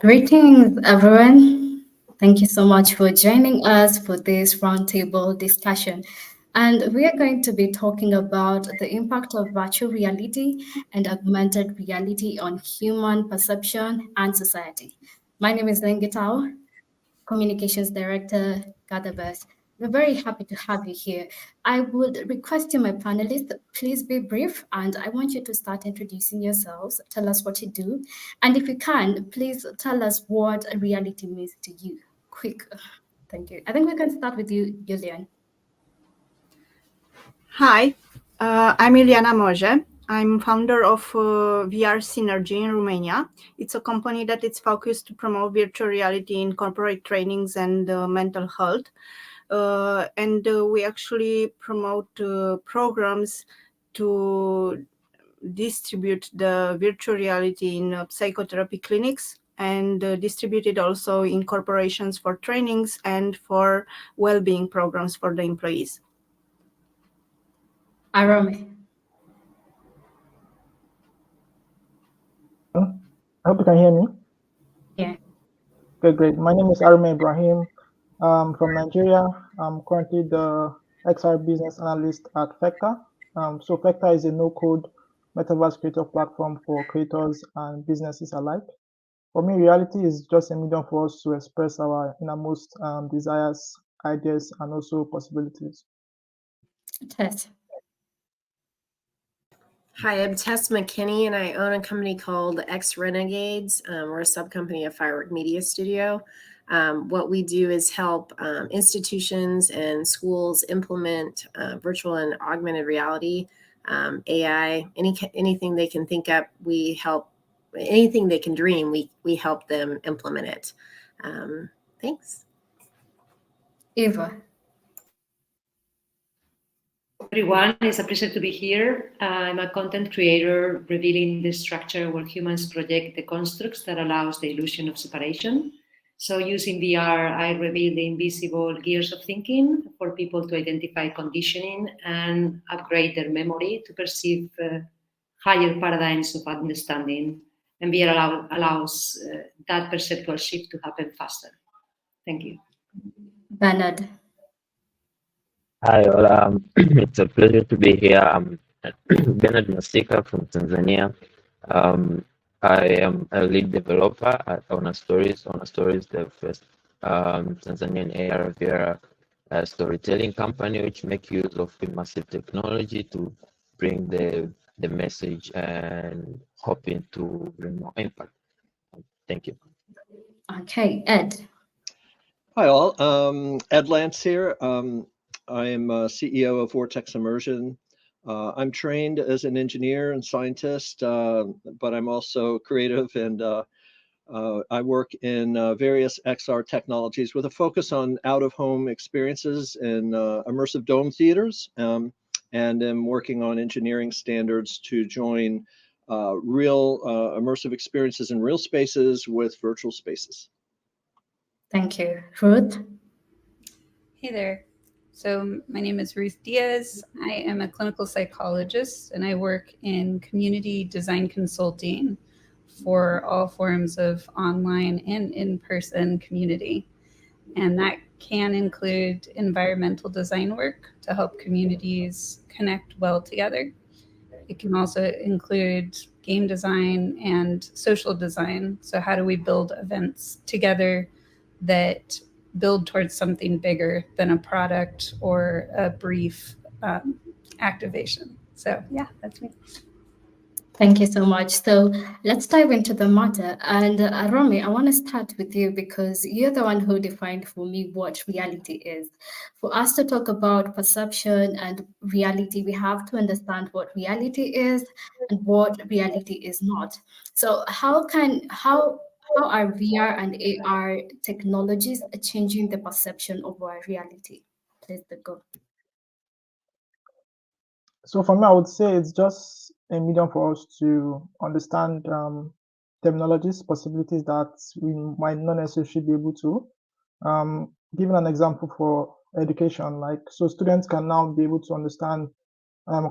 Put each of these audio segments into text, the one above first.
Greetings, everyone. Thank you so much for joining us for this roundtable discussion. And we are going to be talking about the impact of virtual reality and augmented reality on human perception and society. My name is Lengitao, Communications Director, GatherVerse. We're very happy to have you here. I would request you, my panelists, please be brief, and I want you to start introducing yourselves. Tell us what you do, and if you can, please tell us what reality means to you. Quick. Thank you. I think we can start with you, Julian. Hi, I'm Ileana Moje. I'm founder of VR Synergy in Romania. It's a company that is focused to promote virtual reality in corporate trainings and mental health. We actually promote programs to distribute the virtual reality in psychotherapy clinics and distribute it also in corporations for trainings and for well-being programs for the employees. Arome. I hope you can hear me. Yeah. Okay, great. My name is Arme Ibrahim. From Nigeria. I'm currently the XR business analyst at Vector. So Vector is a no-code metaverse creator platform for creators and businesses alike. For me, reality is just a medium for us to express our innermost desires, ideas, and also possibilities. Tess. Hi, I'm Tess McKinney, and I own a company called X Renegades. We're a sub-company of Firework Media Studio. What we do is help institutions and schools implement virtual and augmented reality, AI, anything they can think up. We help anything they can dream. We help them implement it. Thanks. Eva. Everyone, it's a pleasure to be here. I'm a content creator revealing the structure where humans project the constructs that allows the illusion of separation. So using VR, I reveal the invisible gears of thinking for people to identify conditioning and upgrade their memory to perceive higher paradigms of understanding. And VR allows that perceptual shift to happen faster. Thank you. Bernard. Hi, all. It's a pleasure to be here. I'm Bernard Masika from Tanzania. I am a lead developer at Honor Stories. Honor Stories, the first Tanzanian AR/VR storytelling company, which make use of immersive technology to bring the message and hoping to bring more impact. Thank you. Okay, Ed. Hi, all. Ed Lance here. I am CEO of Vortex Immersion. I'm trained as an engineer and scientist, but I'm also creative, and I work in various XR technologies with a focus on out-of-home experiences in immersive dome theaters, and am working on engineering standards to join real immersive experiences in real spaces with virtual spaces. Thank you. Ruth? Hey there. So my name is Ruth Diaz. I am a clinical psychologist, and I work in community design consulting for all forms of online and in-person community. And that can include environmental design work to help communities connect well together. It can also include game design and social design. So how do we build events together that build towards something bigger than a product or a brief activation? So yeah, that's me. Thank you so much. So let's dive into the matter. And Romy, I want to start with you because you're the one who defined for me what reality is. For us to talk about perception and reality, we have to understand what reality is and what reality is not. So how are VR and AR technologies changing the perception of our reality? Please go. So for me, I would say it's just a medium for us to understand terminologies, possibilities that we might not necessarily be able to. Giving an example for education, like so students can now be able to understand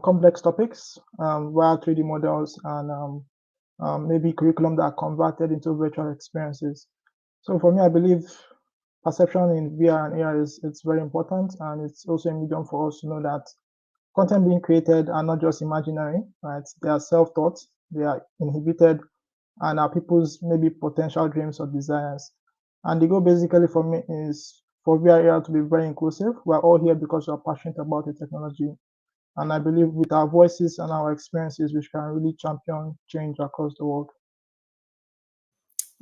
complex topics via 3D models and maybe curriculum that are converted into virtual experiences. So for me, I believe perception in VR and AR it's very important, and it's also a medium for us to know that content being created are not just imaginary, right? They are self-taught, they are inhibited, and are people's maybe potential dreams or desires. And the goal basically for me is for VR AR to be very inclusive. We're all here because we're passionate about the technology. And I believe with our voices and our experiences, we can really champion change across the world.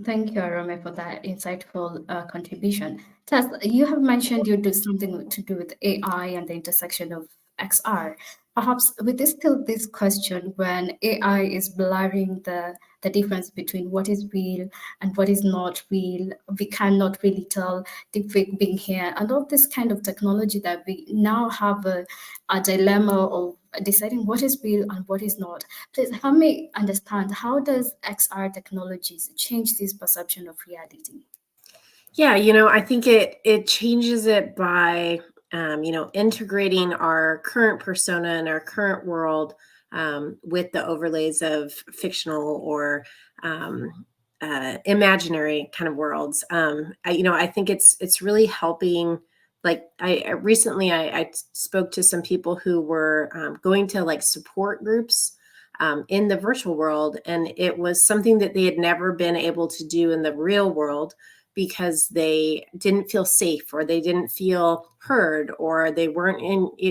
Thank you, Arome, for that insightful contribution. Tess, you have mentioned you do something to do with AI and the intersection of XR. Perhaps we distill this question when AI is blurring the difference between what is real and what is not real. We cannot really tell deepfake being here and all this kind of technology that we now have a dilemma of deciding what is real and what is not. Please help me understand, how does XR technologies change this perception of reality? Yeah, I think it changes it by integrating our current persona and our current world with the overlays of fictional or imaginary kind of worlds. I think it's really helping. Like I recently I spoke to some people who were going to like support groups in the virtual world, and it was something that they had never been able to do in the real world because they didn't feel safe or they didn't feel heard or they weren't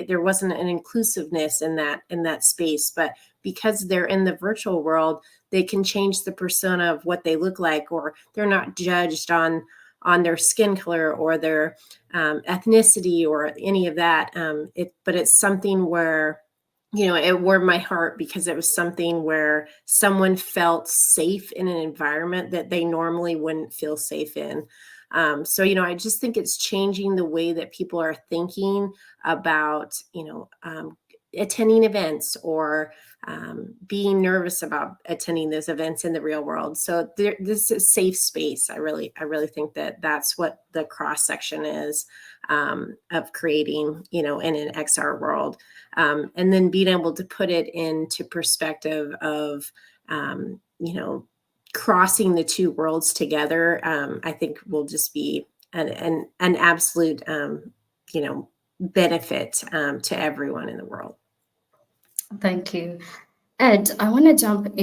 there wasn't an inclusiveness in that space. But because they're in the virtual world, they can change the persona of what they look like, or they're not judged on their skin color or their ethnicity or any of that. But it's something where it warmed my heart because it was something where someone felt safe in an environment that they normally wouldn't feel safe in. So, I just think it's changing the way that people are thinking about, attending events or being nervous about attending those events in the real world. So this is safe space. I really think that that's what the cross section is of creating, in an XR world. And then being able to put it into perspective of, crossing the two worlds together, I think will just be an absolute, benefit to everyone in the world. Thank you. Ed, I want to jump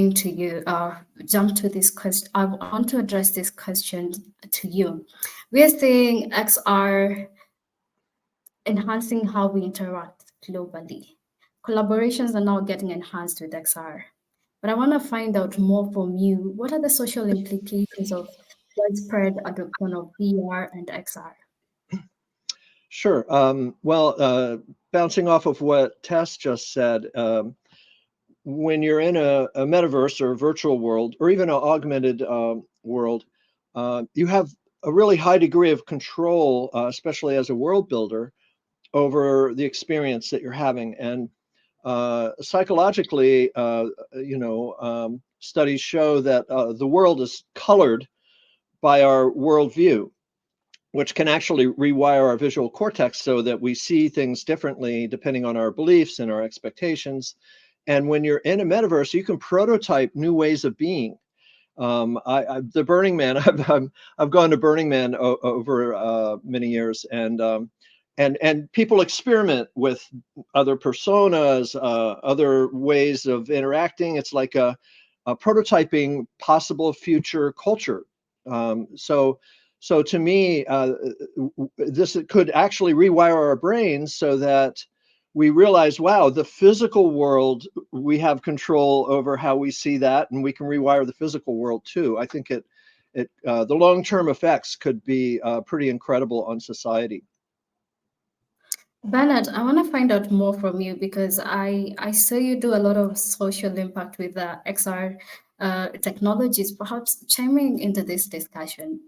to this question. I want to address this question to you. We are seeing XR enhancing how we interact globally. Collaborations are now getting enhanced with XR. But I want to find out more from you. What are the social implications of widespread adoption of VR and XR? Sure. Well, bouncing off of what Tess just said, when you're in a metaverse or a virtual world, or even an augmented world, you have a really high degree of control, especially as a world builder, over the experience that you're having. And psychologically, studies show that the world is colored by our worldview, which can actually rewire our visual cortex so that we see things differently depending on our beliefs and our expectations. And when you're in a metaverse, you can prototype new ways of being. The Burning Man, I've gone to Burning Man over many years, and people experiment with other personas, other ways of interacting. It's like a prototyping possible future culture. So to me, this could actually rewire our brains so that we realize, wow, the physical world, we have control over how we see that, and we can rewire the physical world too. I think the long-term effects could be pretty incredible on society. Bernard, I want to find out more from you because I saw you do a lot of social impact with the XR technologies. Perhaps chiming into this discussion.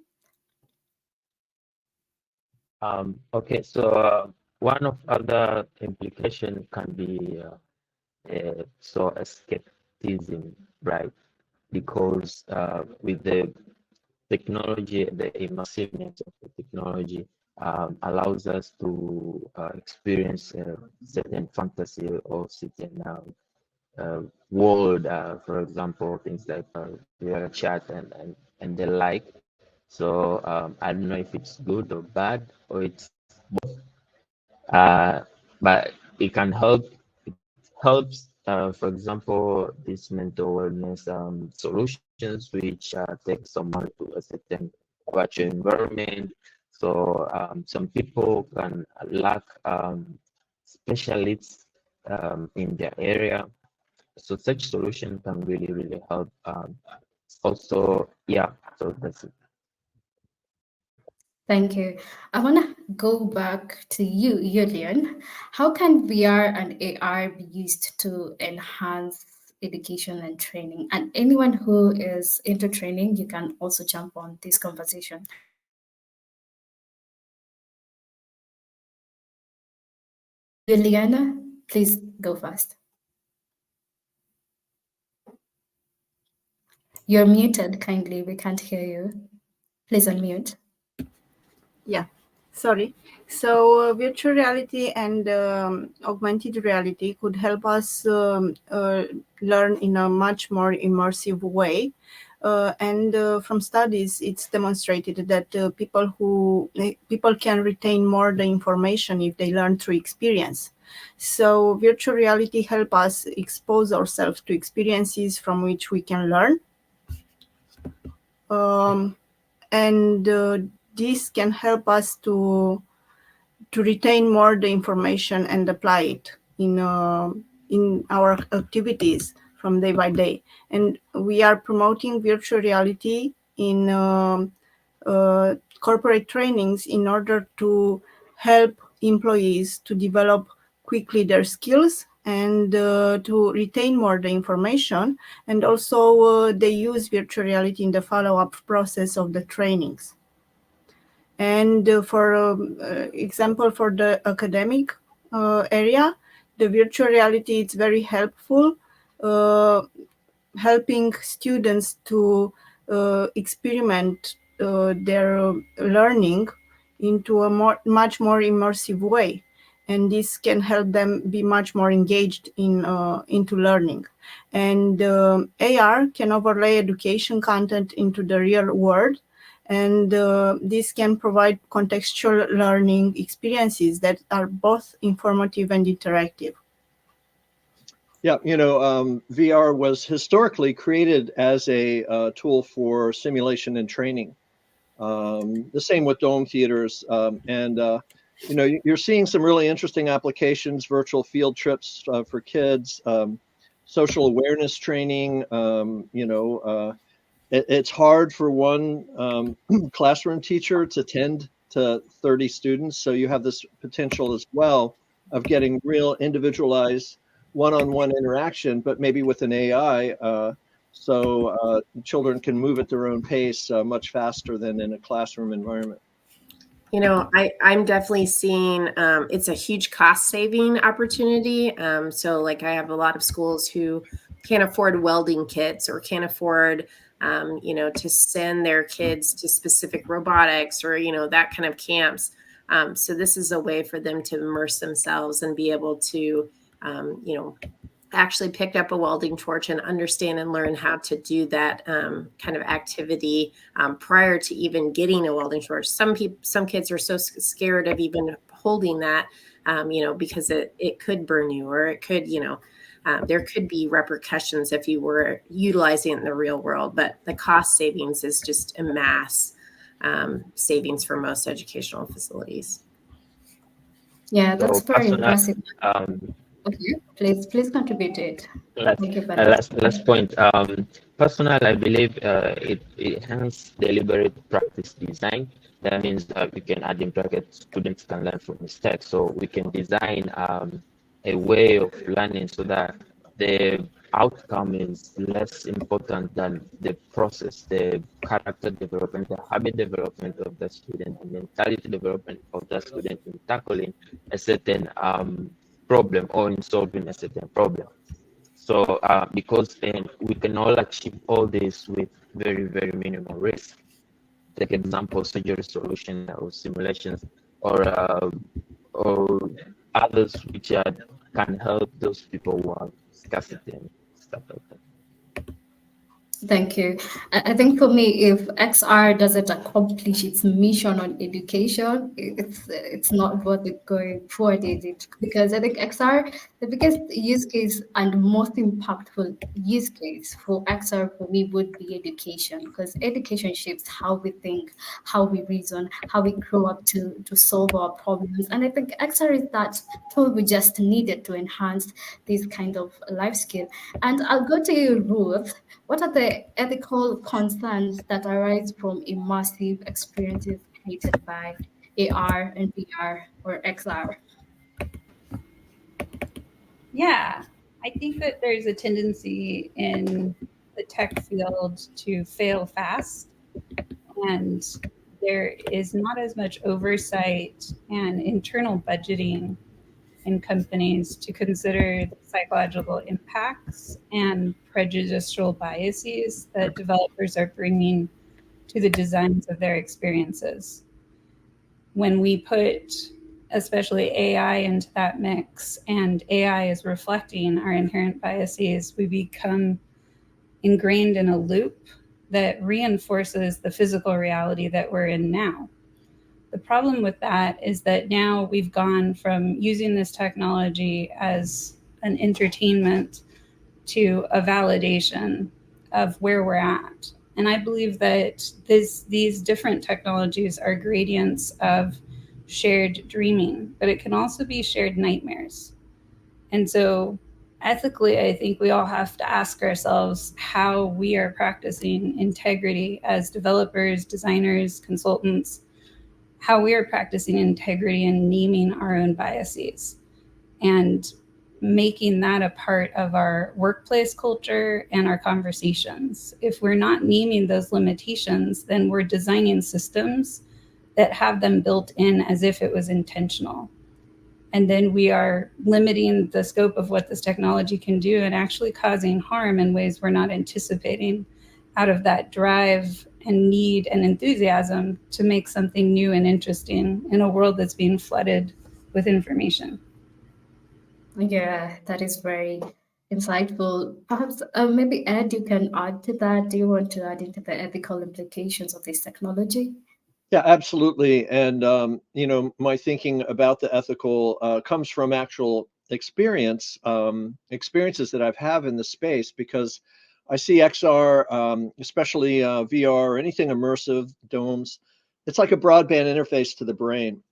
Okay, so one of other implication can be so escapism, right? Because with the technology, the immersiveness of the technology allows us to experience certain fantasy or certain world, for example, things like via chat and the like. So I don't know if it's good or bad or it's uh, but it can help. It helps, for example, these mental wellness solutions, which take someone to a certain virtual environment. So some people can lack specialists in their area. So such solution can really help. Also, yeah. So that's it. Thank you. I want to go back to you, Yulian. How can VR and AR be used to enhance education and training? And anyone who is into training, you can also jump on this conversation. Juliana, please go first. You're muted, kindly. We can't hear you. Please unmute. Yeah, sorry. So virtual reality and augmented reality could help us learn in a much more immersive way. And from studies, it's demonstrated that people can retain more the information if they learn through experience. So virtual reality help us expose ourselves to experiences from which we can learn. And this can help us to retain more the information and apply it in our activities from day by day. And we are promoting virtual reality in corporate trainings in order to help employees to develop quickly their skills and to retain more the information. And also they use virtual reality in the follow-up process of the trainings. And for example, for the academic area, the virtual reality is very helpful, helping students to experiment their learning into a much more immersive way. And this can help them be much more engaged into learning. And AR can overlay education content into the real world, and this can provide contextual learning experiences that are both informative and interactive. Yeah, VR was historically created as a tool for simulation and training. The same with dome theaters. And you're seeing some really interesting applications, virtual field trips for kids, social awareness training. It's hard for one classroom teacher to tend to 30 students. So you have this potential as well of getting real individualized one-on-one interaction, but maybe with an AI. So children can move at their own pace much faster than in a classroom environment. I'm definitely seeing it's a huge cost saving opportunity. So like I have a lot of schools who can't afford welding kits or can't afford, to send their kids to specific robotics or, that kind of camps. So this is a way for them to immerse themselves and be able to, actually pick up a welding torch and understand and learn how to do that kind of activity prior to even getting a welding torch. Some kids are so scared of even holding that, because it could burn you, or it could, there could be repercussions if you were utilizing it in the real world. But the cost savings is just a mass savings for most educational facilities. Yeah, that's So very personal, impressive. Okay, please contribute to it. Thank you, last point. Personal, I believe it has deliberate practice design. That means that we can add in brackets, students can learn from mistakes. So we can design a way of learning so that the outcome is less important than the process, the character development, the habit development of the student, the mentality development of the student in tackling a certain problem or in solving a certain problem. So because then we can all achieve all this with very minimal risk. Take example, surgery solution or simulations or others which can help those people who have scarcity stuff like that. Thank you. I think for me, if XR doesn't accomplish its mission on education, it's not worth it going forward, is it? Because I think XR, the biggest use case and most impactful use case for XR for me would be education, because education shapes how we think, how we reason, how we grow up to solve our problems. And I think XR is that tool we just needed to enhance this kind of life skill. And I'll go to you, Ruth. What are the ethical concerns that arise from immersive experiences created by AR and VR or XR? Yeah, I think that there's a tendency in the tech field to fail fast, and there is not as much oversight and internal budgeting in companies to consider the psychological impacts and prejudicial biases that developers are bringing to the designs of their experiences. When we put especially AI into that mix and AI is reflecting our inherent biases, we become ingrained in a loop that reinforces the physical reality that we're in now. The problem with that is that now we've gone from using this technology as an entertainment to a validation of where we're at. And I believe that these different technologies are gradients of shared dreaming, but it can also be shared nightmares. And so ethically, I think we all have to ask ourselves how we are practicing integrity as developers, designers, consultants, how we are practicing integrity and naming our own biases and making that a part of our workplace culture and our conversations. If we're not naming those limitations, then we're designing systems that have them built in as if it was intentional. And then we are limiting the scope of what this technology can do and actually causing harm in ways we're not anticipating out of that drive and need and enthusiasm to make something new and interesting in a world that's being flooded with information. Yeah, that is very insightful. Perhaps maybe Ed, you can add to that. Do you want to add into the ethical implications of this technology? Yeah, absolutely. And my thinking about the ethical comes from actual experiences that I've had in the space, because I see XR, especially VR or anything immersive, domes. It's like a broadband interface to the brain,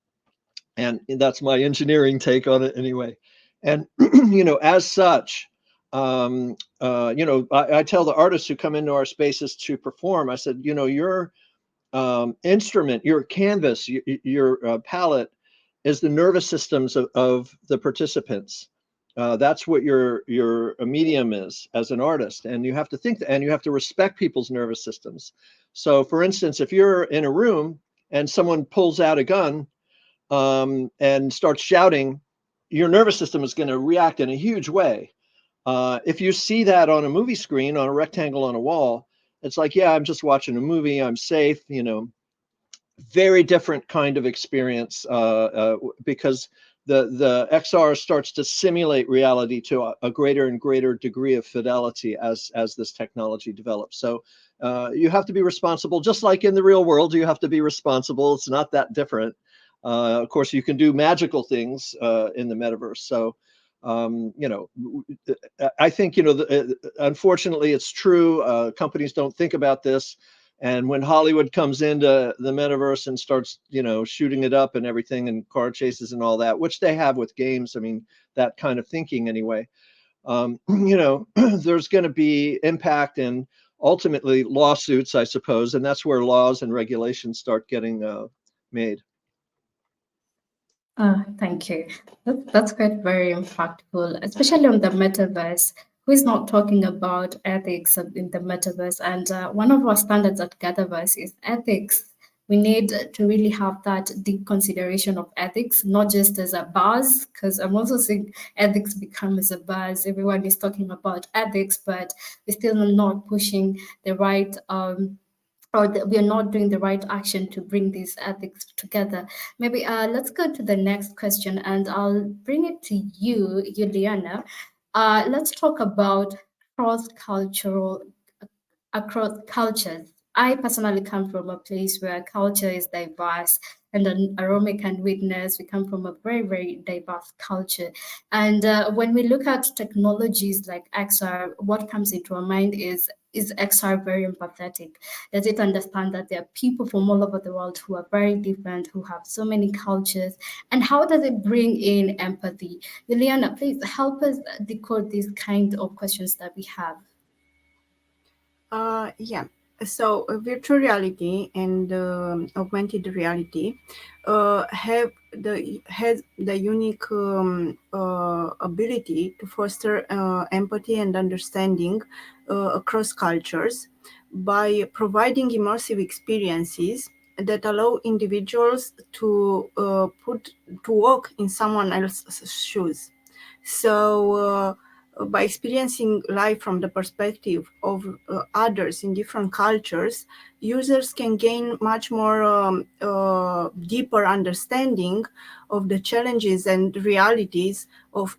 and that's my engineering take on it anyway. And as such, I tell the artists who come into our spaces to perform, I said, your instrument, your canvas, your palette is the nervous systems of the participants. That's what your medium is as an artist, and you have to think and you have to respect people's nervous systems. So, for instance, if you're in a room and someone pulls out a gun and starts shouting, your nervous system is going to react in a huge way. If you see that on a movie screen, on a rectangle on a wall, it's like, yeah, I'm just watching a movie, I'm safe, very different kind of experience because the XR starts to simulate reality to a greater and greater degree of fidelity as this technology develops. So you have to be responsible, just like in the real world, you have to be responsible. It's not that different. Of course, you can do magical things in the metaverse. So, I think, unfortunately, it's true. Companies don't think about this. And when Hollywood comes into the metaverse and starts, shooting it up and everything and car chases and all that, which they have with games, I mean, that kind of thinking anyway, there's going to be impact and ultimately lawsuits, I suppose. And that's where laws and regulations start getting made. Thank you. That's quite very impactful, especially on the metaverse. Who is not talking about ethics in the metaverse? And one of our standards at GatherVerse is ethics. We need to really have that deep consideration of ethics, not just as a buzz, because I'm also seeing ethics become as a buzz. Everyone is talking about ethics, but we're still not pushing the right we are not doing the right action to bring these ethics together. Maybe let's go to the next question, and I'll bring it to you, Juliana. Let's talk about cross-cultural across cultures. I personally come from a place where culture is diverse, and Arome can witness we come from a very, very diverse culture. And when we look at technologies like XR, what comes into our mind is XR very empathetic? Does it understand that there are people from all over the world who are very different, who have so many cultures? And how does it bring in empathy? Juliana, please help us decode these kind of questions that we have. Yeah. So virtual reality and augmented reality has the unique ability to foster empathy and understanding across cultures by providing immersive experiences that allow individuals to walk in someone else's shoes. So, by experiencing life from the perspective of others in different cultures, users can gain much more deeper understanding of the challenges and realities of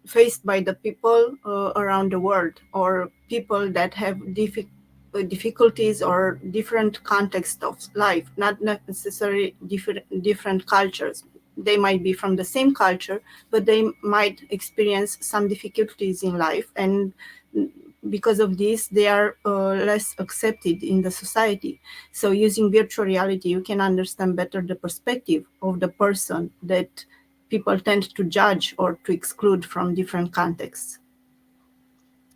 faced by the people around the world, or people that have difficulties or different context of life, not necessarily different cultures. They might be from the same culture, but they might experience some difficulties in life, and because of this they are less accepted in the society. So using virtual reality, you can understand better the perspective of the person that people tend to judge or to exclude from different contexts.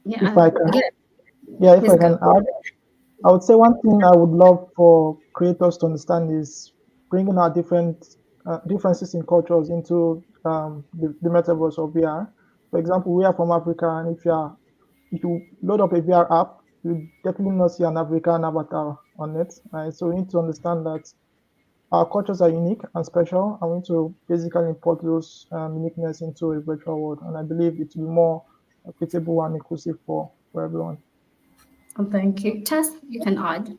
Yeah, If I can, yeah, yeah, if please I go. can add, I would say one thing I would love for creators to understand is bringing our differences in cultures into the metaverse of VR. For example, we are from Africa, and if you load up a VR app, you definitely not see an African avatar on it. Right? So we need to understand that our cultures are unique and special, and we need to basically import those uniqueness into a virtual world. And I believe it will be more equitable and inclusive for everyone. Thank you. Tess, you can add.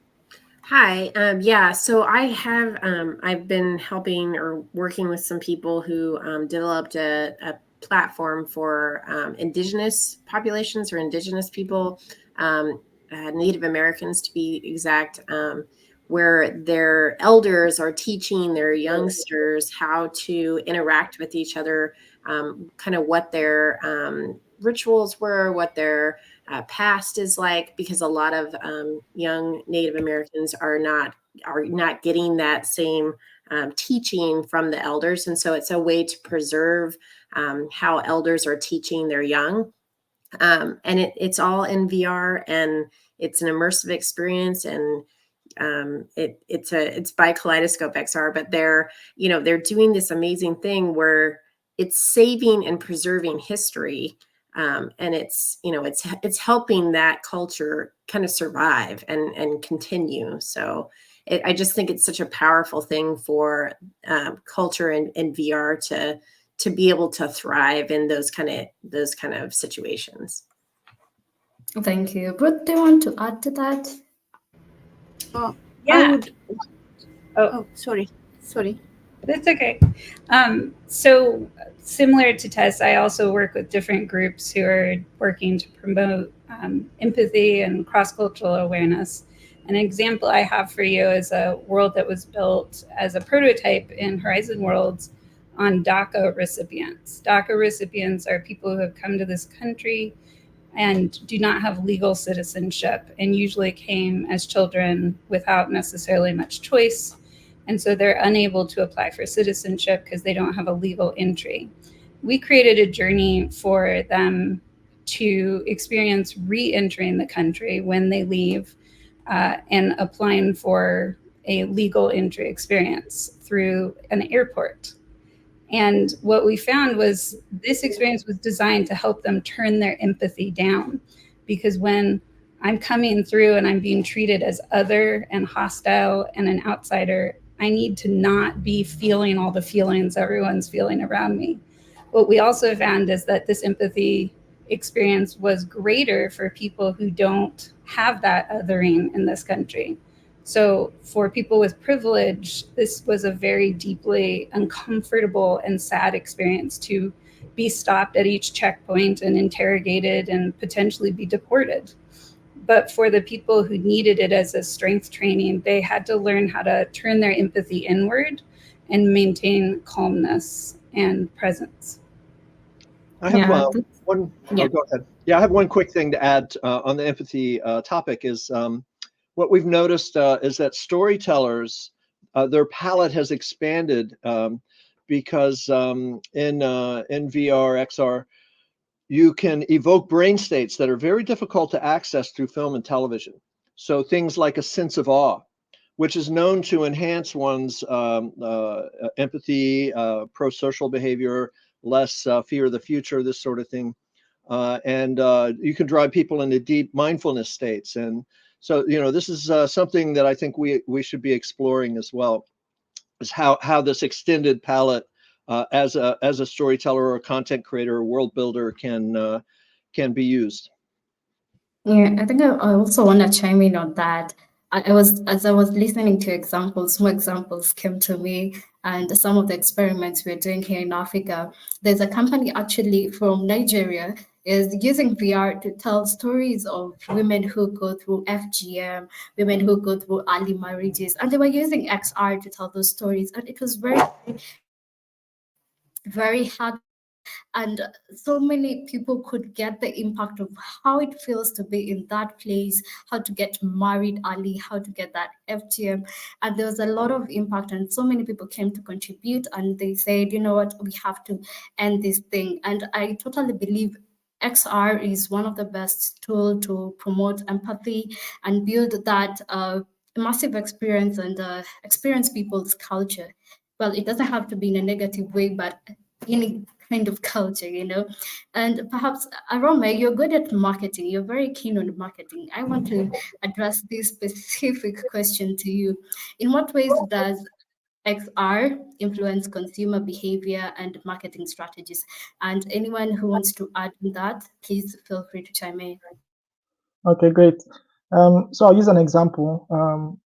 Hi. Yeah. So I've been helping or working with some people who developed a platform for indigenous populations or indigenous people, Native Americans to be exact, where their elders are teaching their youngsters how to interact with each other, kind of what their rituals were, what their past is like, because a lot of young Native Americans are not getting that same teaching from the elders, and so it's a way to preserve how elders are teaching their young. And it's all in VR, and it's an immersive experience, and it's by Kaleidoscope XR, but they're doing this amazing thing where it's saving and preserving history, and it's helping that culture kind of survive and continue. So I just think it's such a powerful thing for culture and VR to be able to thrive in those kind of situations. Thank you. Brooke, do you want to add to that? I Yeah. would. Oh, sorry. That's okay. So similar to Tess, I also work with different groups who are working to promote empathy and cross-cultural awareness. An example I have for you is a world that was built as a prototype in Horizon Worlds on DACA recipients. DACA recipients are people who have come to this country and do not have legal citizenship, and usually came as children without necessarily much choice. And so they're unable to apply for citizenship because they don't have a legal entry. We created a journey for them to experience re-entering the country when they leave, and applying for a legal entry experience through an airport. And what we found was this experience was designed to help them turn their empathy down. Because when I'm coming through and I'm being treated as other and hostile and an outsider, I need to not be feeling all the feelings everyone's feeling around me. What we also found is that this empathy experience was greater for people who don't have that othering in this country. So for people with privilege, this was a very deeply uncomfortable and sad experience to be stopped at each checkpoint and interrogated and potentially be deported. But for the people who needed it as a strength training, they had to learn how to turn their empathy inward and maintain calmness and presence. I have Yeah, one. yeah. Oh, go ahead. Yeah, I have one quick thing to add on the empathy topic. Is what we've noticed is that storytellers, their palette has expanded because in VR, XR, you can evoke brain states that are very difficult to access through film and television. So things like a sense of awe, which is known to enhance one's empathy, pro-social behavior, less fear of the future, this sort of thing. And you can drive people into deep mindfulness states. And so, this is something that I think we should be exploring as well, is how this extended palette as a storyteller or a content creator or world builder can be used. Yeah, I think I also want to chime in on that. As I was listening to examples, more examples came to me, and some of the experiments we're doing here in Africa. There's a company actually from Nigeria is using VR to tell stories of women who go through FGM, women who go through early marriages, and they were using XR to tell those stories, and it was very hard, and so many people could get the impact of how it feels to be in that place, how to get married early, how to get that FGM. And there was a lot of impact, and so many people came to contribute, and they said, you know what, we have to end this thing. And I totally believe XR is one of the best tool to promote empathy and build that massive experience and experience people's culture. Well, it doesn't have to be in a negative way, but any kind of culture, you know. And perhaps, Arome, you're good at marketing. You're very keen on marketing. I want to address this specific question to you. In what ways does XR influence consumer behavior and marketing strategies? And anyone who wants to add on that, please feel free to chime in. Okay, great. So I'll use an example.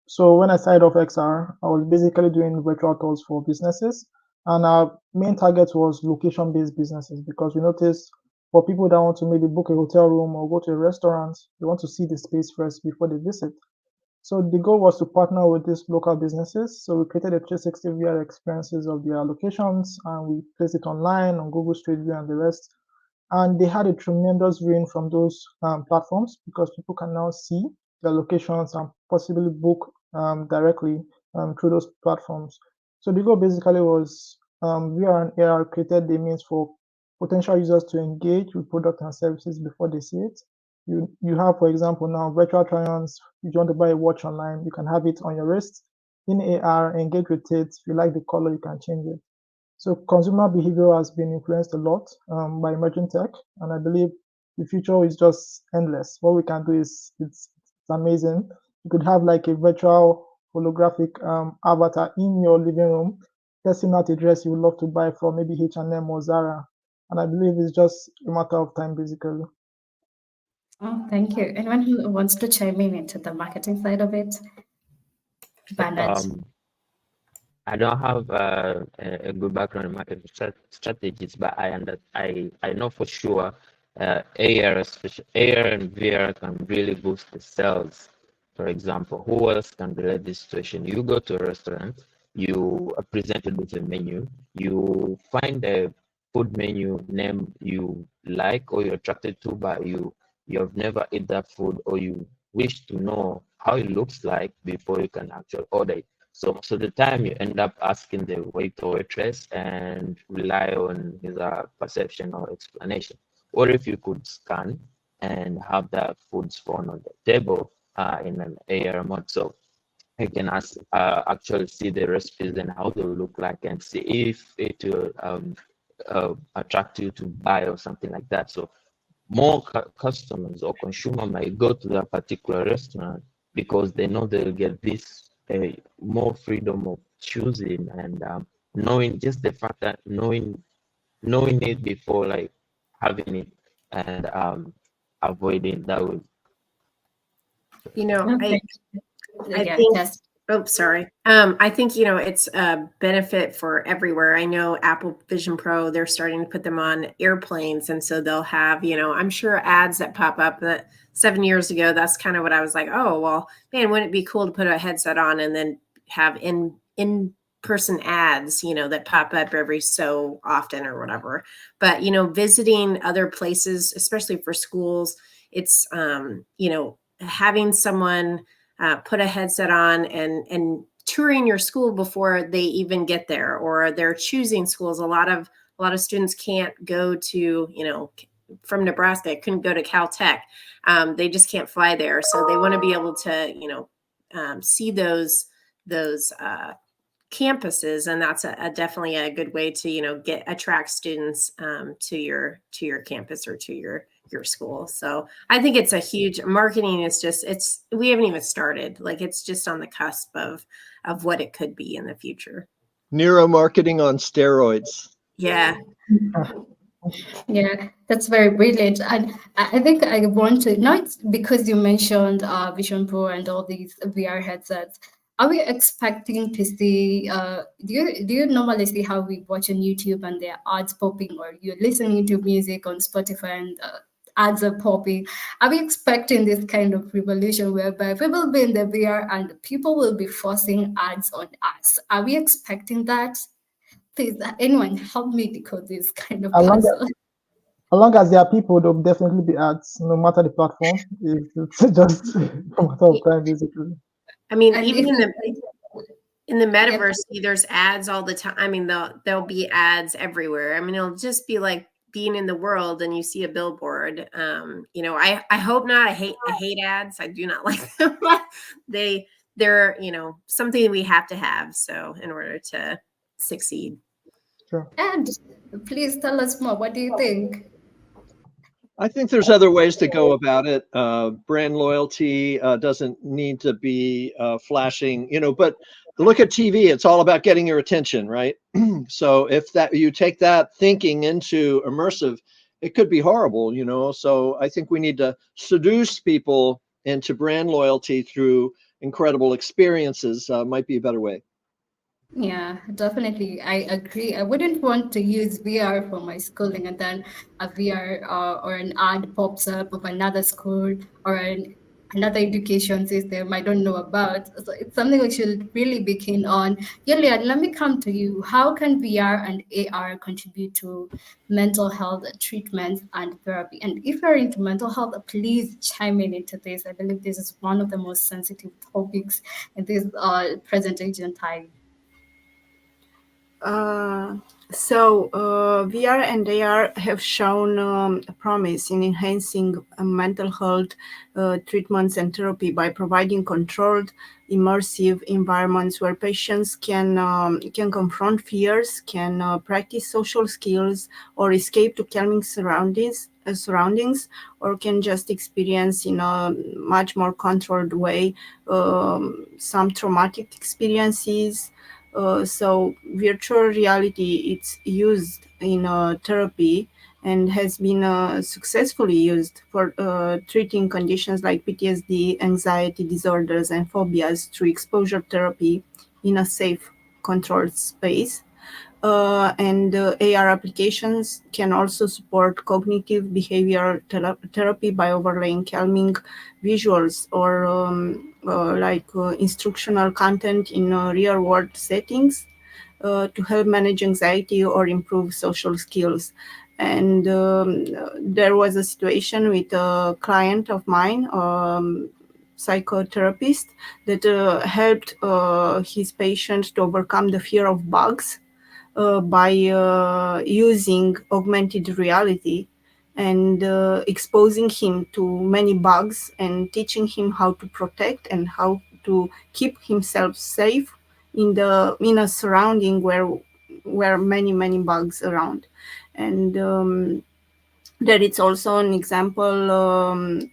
So when I started off XR, I was basically doing virtual tours for businesses, and our main target was location-based businesses, because we noticed for people that want to maybe book a hotel room or go to a restaurant, they want to see the space first before they visit. So the goal was to partner with these local businesses. So we created a 360 VR experiences of their locations, and we placed it online on Google Street View and the rest. And they had a tremendous gain from those platforms, because people can now see their locations and possibly book directly through those platforms. So the goal basically was VR and AR created the means for potential users to engage with products and services before they see it. You have, for example, now virtual try-ons. If you want to buy a watch online, you can have it on your wrist. In AR, engage with it. If you like the color, you can change it. So consumer behavior has been influenced a lot by emerging tech, and I believe the future is just endless. What we can do is it's amazing. You could have like a virtual holographic avatar in your living room, testing out a dress you would love to buy from maybe H&M or Zara, and I believe it's just a matter of time, basically. Oh, thank you. Anyone who wants to chime in into the marketing side of it? Bernard. I don't have a good background in marketing strategies, but I know for sure AR and VR can really boost the sales. For example, who else can relate this situation? You go to a restaurant, you are presented with a menu, you find a food menu name you like or you're attracted to, but you have never eaten that food, or you wish to know how it looks like before you can actually order it. So most of the time you end up asking the waiter or waitress and rely on his perception or explanation. Or if you could scan and have the food's phone on the table in an AR mode, so you can actually see the recipes and how they look like, and see if it will attract you to buy or something like that. So more customers or consumer might go to that particular restaurant because they know they'll get this more freedom of choosing, and knowing, just the fact that knowing it before like having it, and avoiding that way. You know, Okay. I Yeah, think yes. Oh, sorry. I think, it's a benefit for everywhere. I know Apple Vision Pro, they're starting to put them on airplanes. And so they'll have, I'm sure ads that pop up that 7 years ago, that's kind of what I was like, oh, well, man, wouldn't it be cool to put a headset on and then have in-person ads, that pop up every so often or whatever. But, visiting other places, especially for schools, it's, having someone put a headset on and touring your school before they even get there, or they're choosing schools. A lot of students can't go to, from Nebraska, couldn't go to Caltech. They just can't fly there, so they want to be able to, see those campuses, and that's definitely a good way to attract students to your campus or to your school. So I think it's a huge marketing. We haven't even started. Like, it's just on the cusp of what it could be in the future. Neuromarketing on steroids. Yeah. Yeah, that's very brilliant. And I think I want to, not because you mentioned Vision Pro and all these VR headsets, are we expecting to see, do you normally see how we watch on YouTube and there are ads popping, or you're listening to music on Spotify and ads are popping? Are we expecting this kind of revolution whereby we will be in the VR and people will be forcing ads on us? Are we expecting that? Please, anyone help me decode this kind of As long puzzle. as long as there are people, there will definitely be ads, no matter the platform. It's just a matter of time, basically. I mean, And even if in the metaverse, there's ads all the time. I mean, there'll be ads everywhere. I mean, it'll just be like being in the world and you see a billboard. I hope not. I hate ads. I do not like them. They're something we have to have, so in order to succeed. Sure. and please tell us more. What do you think? I think there's other ways to go about it. Brand loyalty doesn't need to be flashing, but look at TV. It's all about getting your attention, right? So if you take that thinking into immersive, it could be horrible, So I think we need to seduce people into brand loyalty through incredible experiences. Might be a better way. Yeah, definitely. I agree. I wouldn't want to use VR for my schooling and then a VR or an ad pops up of another school or another education system I don't know about. So it's something we should really be keen on. Yulia, let me come to you. How can VR and AR contribute to mental health treatments and therapy? And if you're into mental health, please chime in into this. I believe this is one of the most sensitive topics in this presentation time. VR and AR have shown promise in enhancing mental health treatments and therapy by providing controlled, immersive environments where patients can confront fears, can practice social skills, or escape to calming surroundings, or can just experience in a much more controlled way some traumatic experiences. So virtual reality, it's used in therapy and has been successfully used for treating conditions like PTSD, anxiety disorders, and phobias through exposure therapy in a safe, controlled space. And AR applications can also support cognitive behavioral therapy by overlaying calming visuals or instructional content in real-world settings to help manage anxiety or improve social skills. And there was a situation with a client of mine, psychotherapist, that helped his patient to overcome the fear of bugs by using augmented reality and exposing him to many bugs and teaching him how to protect and how to keep himself safe in a surrounding where many bugs around. And that it's also an example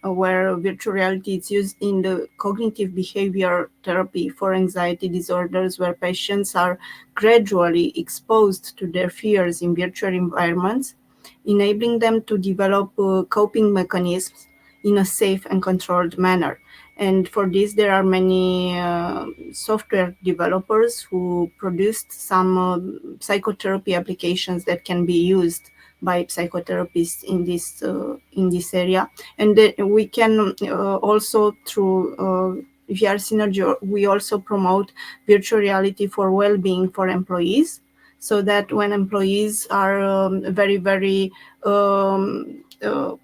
where virtual reality is used in the cognitive behavior therapy for anxiety disorders, where patients are gradually exposed to their fears in virtual environments, enabling them to develop coping mechanisms in a safe and controlled manner. And for this, there are many software developers who produced some psychotherapy applications that can be used by psychotherapists in this area. And we can also through VR Synergy, we also promote virtual reality for well-being for employees, so that when employees are very, very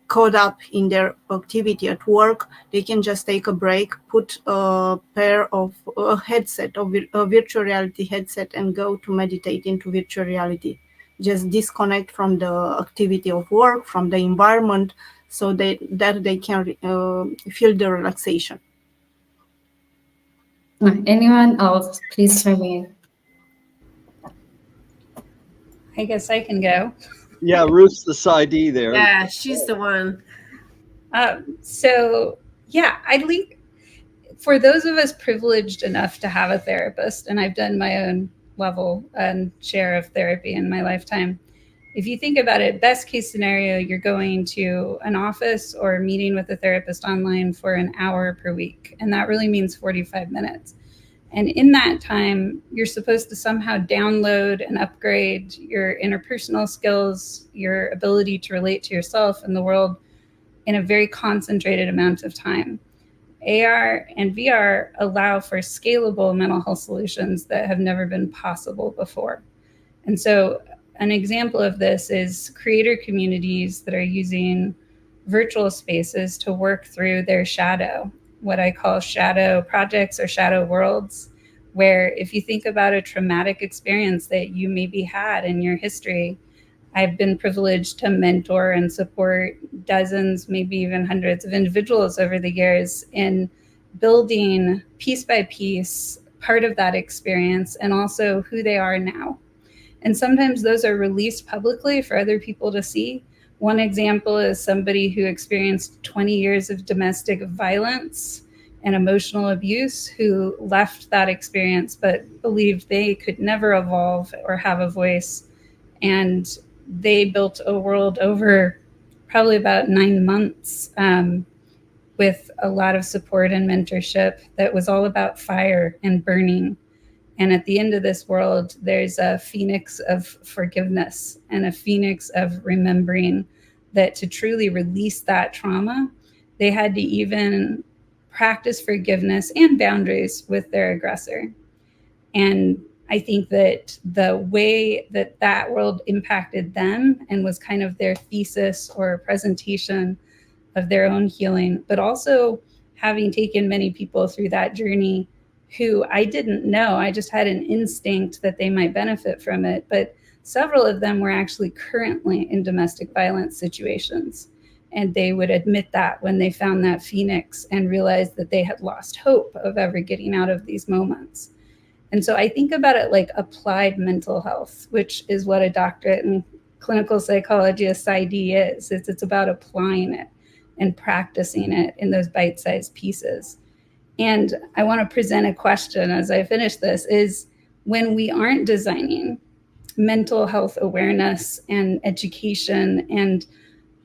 caught up in their activity at work, they can just take a break, put a pair of a headset, of a virtual reality headset, and go to meditate into virtual reality. Just disconnect from the activity of work, from the environment, so that they can feel the relaxation. Anyone else, please chime in. I guess I can go. Yeah, Ruth's the PsyD there. Yeah, she's the one. So yeah, I think for those of us privileged enough to have a therapist, and I've done my own level and share of therapy in my lifetime. If you think about it, best case scenario, you're going to an office or meeting with a therapist online for an hour per week. And that really means 45 minutes. And in that time, you're supposed to somehow download and upgrade your interpersonal skills, your ability to relate to yourself and the world in a very concentrated amount of time. AR and VR allow for scalable mental health solutions that have never been possible before. And so an example of this is creator communities that are using virtual spaces to work through their shadow, what I call shadow projects or shadow worlds, where if you think about a traumatic experience that you maybe had in your history, I've been privileged to mentor and support dozens, maybe even hundreds of individuals over the years in building piece by piece part of that experience and also who they are now. And sometimes those are released publicly for other people to see. One example is somebody who experienced 20 years of domestic violence and emotional abuse, who left that experience but believed they could never evolve or have a voice. And they built a world over probably about 9 months with a lot of support and mentorship that was all about fire and burning. And at the end of this world, there's a phoenix of forgiveness and a phoenix of remembering that to truly release that trauma, they had to even practice forgiveness and boundaries with their aggressor. And I think that the way that that world impacted them and was kind of their thesis or presentation of their own healing, but also having taken many people through that journey who I didn't know. I just had an instinct that they might benefit from it. But several of them were actually currently in domestic violence situations. And they would admit that when they found that phoenix and realized that they had lost hope of ever getting out of these moments. And so I think about it like applied mental health, which is what a doctorate in clinical psychology, a PsyD, is. It's about applying it and practicing it in those bite-sized pieces. And I want to present a question as I finish this, is when we aren't designing mental health awareness and education and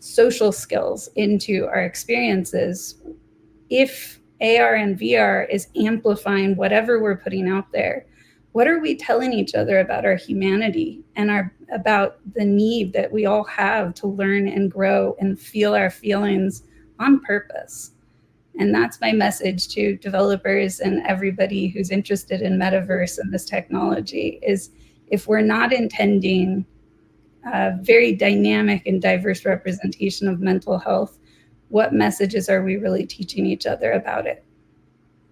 social skills into our experiences, if AR and VR is amplifying whatever we're putting out there, what are we telling each other about our humanity and about the need that we all have to learn and grow and feel our feelings on purpose? And that's my message to developers and everybody who's interested in metaverse and this technology, is if we're not intending a very dynamic and diverse representation of mental health, what messages are we really teaching each other about it?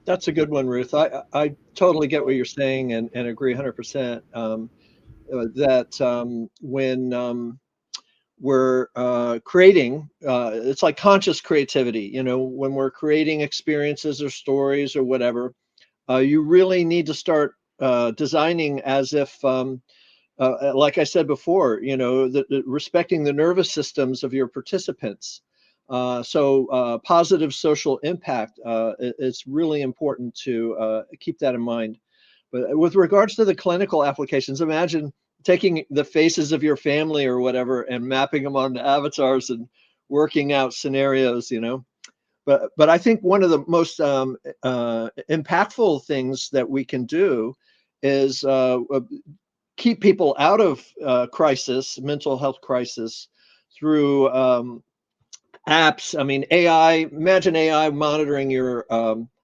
That's a good one, Ruth. I totally get what you're saying and agree 100% that when we're creating, it's like conscious creativity. You know, when we're creating experiences or stories or whatever, you really need to start designing as if, like I said before, you know, respecting the nervous systems of your participants. So positive social impact, it's really important to keep that in mind. But with regards to the clinical applications, imagine taking the faces of your family or whatever and mapping them onto avatars and working out scenarios, you know. But I think one of the most impactful things that we can do is keep people out of crisis, mental health crisis, through apps. I mean, AI, imagine AI monitoring your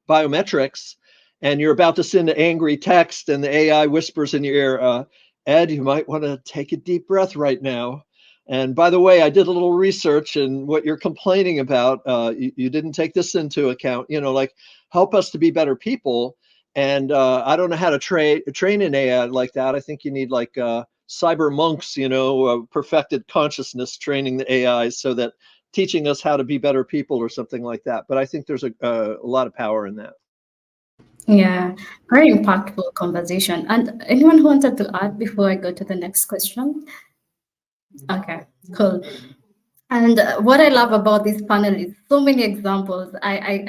biometrics, and you're about to send an angry text and the AI whispers in your ear, Ed, you might want to take a deep breath right now. And by the way, I did a little research, and what you're complaining about, you didn't take this into account, like help us to be better people. And I don't know how to train an AI like that. I think you need like cyber monks, perfected consciousness training the AI so that teaching us how to be better people or something like that. But I think there's a lot of power in that. Yeah, very impactful conversation. And anyone who wanted to add before I go to the next question? Okay, cool. And what I love about this panel is so many examples. I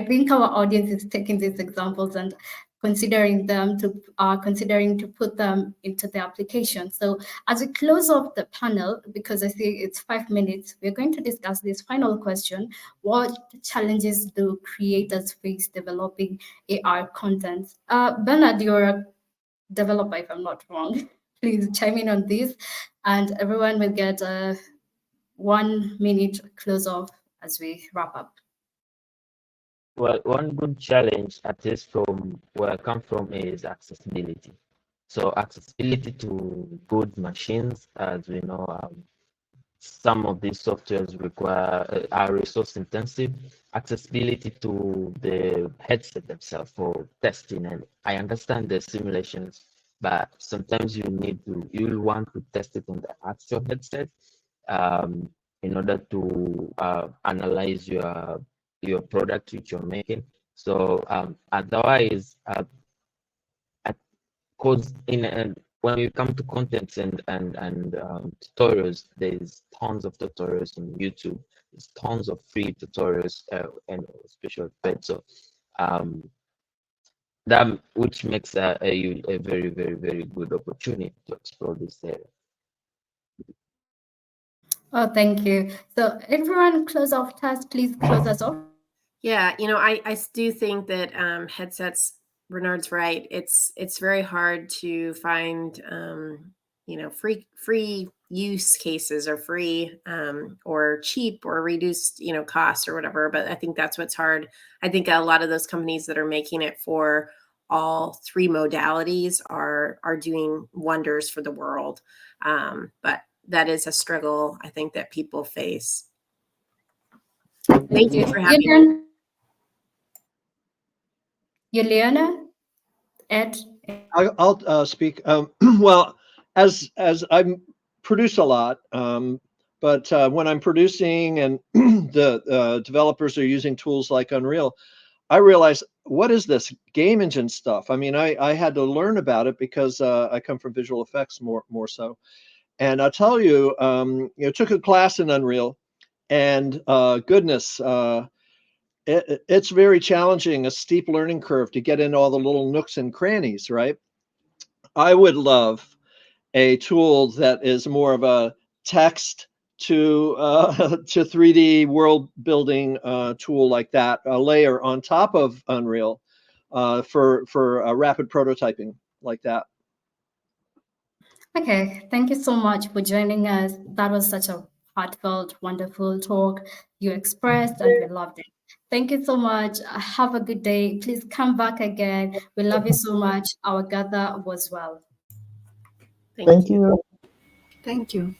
think our audience is taking these examples and considering to put them into the application. So as we close off the panel, because I see it's 5 minutes, we're going to discuss this final question: what challenges do creators face developing AR content? Bernard, you're a developer, if I'm not wrong. Please chime in on this, and everyone will get a 1 minute close off as we wrap up. Well, one good challenge, at least from where I come from, is accessibility. So accessibility to good machines, as we know, some of these softwares are resource intensive. Accessibility to the headset themselves for testing, and I understand the simulations, but sometimes you'll want to test it on the actual headset in order to analyze your product which you're making. So otherwise, because when you come to contents and tutorials, there's tons of tutorials on YouTube. There's tons of free tutorials and special effects. So that which makes a very, very, very good opportunity to explore this area. Oh, thank you. So everyone, close off task, please close us off. Yeah, I do think that headsets, Bernard's right. It's very hard to find free use cases or free or cheap or reduced cost or whatever. But I think that's what's hard. I think a lot of those companies that are making it for all three modalities are doing wonders for the world. But that is a struggle I think that people face. Thank you for having me. Juliana, Ed. I'll speak. Well, as I produce a lot, but when I'm producing and the developers are using tools like Unreal, I realize, what is this game engine stuff? I mean, I had to learn about it because I come from visual effects more so. And I'll tell you, took a class in Unreal, and goodness, it's very challenging, a steep learning curve to get into all the little nooks and crannies, right? I would love a tool that is more of a text to 3D world building tool like that, a layer on top of Unreal for rapid prototyping like that. Okay, thank you so much for joining us. That was such a heartfelt, wonderful talk you expressed, and we loved it. Thank you so much. Have a good day. Please come back again. We love you so much. Our gather was well. Thank you. Thank you.